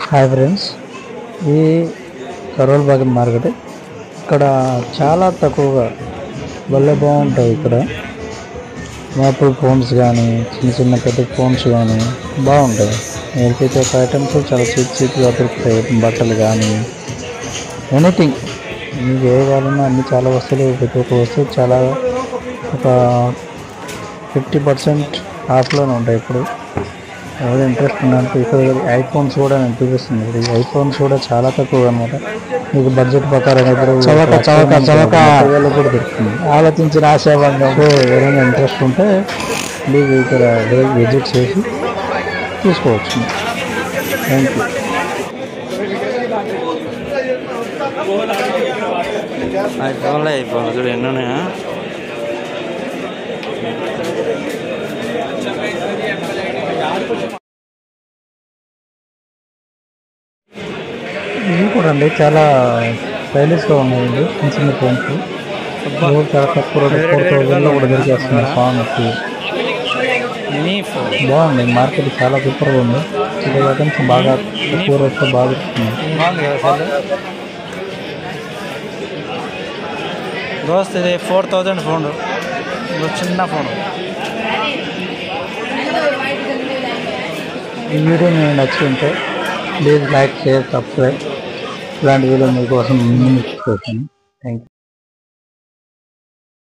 Hi friends, ఈ Karol బాగన్ market ఇక్కడ చాలా తక్కువగా భలే బాగుంటాయి. ఇక్కడ మాపుల్ ఫోన్స్ కానీ చిన్న చిన్న పెద్ద ఫోన్స్ కానీ బాగుంటాయి. ఎల్పిజి ఒక ఐటమ్స్ చాలా చీప్గా దొరుకుతాయి. బట్టలు కానీ ఎనీథింగ్ మీకు ఏ కావాలన్నా అన్ని చాలా వస్తువులు, ప్రతి ఒక్క వస్తువు చాలా ఒక 50% ఆఫ్లోనే ఉంటాయి. ఇప్పుడు ఎవరు ఇంట్రెస్ట్ ఉన్నట్టు ఇక్కడ ఐఫోన్స్ కూడా నేను చూపిస్తుంది. ఈ ఐఫోన్స్ కూడా చాలా తక్కువ అనమాట. మీకు బడ్జెట్ ప్రకారం ఇప్పుడు చవక కూడా దొరుకుతుంది. ఆలోచించిన ఆశాభంగం ఎవరైనా ఇంట్రెస్ట్ ఉంటే మీకు ఇక్కడ విజిట్ చేసి తీసుకోవచ్చు. Thank you. ఐఫోన్లో చూడు ఎన్ని ఉన్నాయా. ఇవి కూడా అండి చాలా స్టైలిష్గా ఉన్నాయండి. చిన్న చిన్న ఫోన్స్ చాలా తక్కువ రేటు 4000 కూడా దొరికేస్తుంది. ఫోన్స్ బాగుంది. మార్కెట్ చాలా సూపర్గా ఉంది. చిన్న ఐటమ్స్ బాగా తక్కువ రేట్తో బాగా దొరుకుతుంది. దోస్త్ ఇది 4000 ఫోన్, చిన్న ఫోన్. ఈ వీడియో మీకు నచ్చుంటే ప్లీజ్ లైక్, షేర్, సబ్స్క్రైబ్. ఇలాంటి వీడియో మీకోసం ముందు థ్యాంక్ యూ.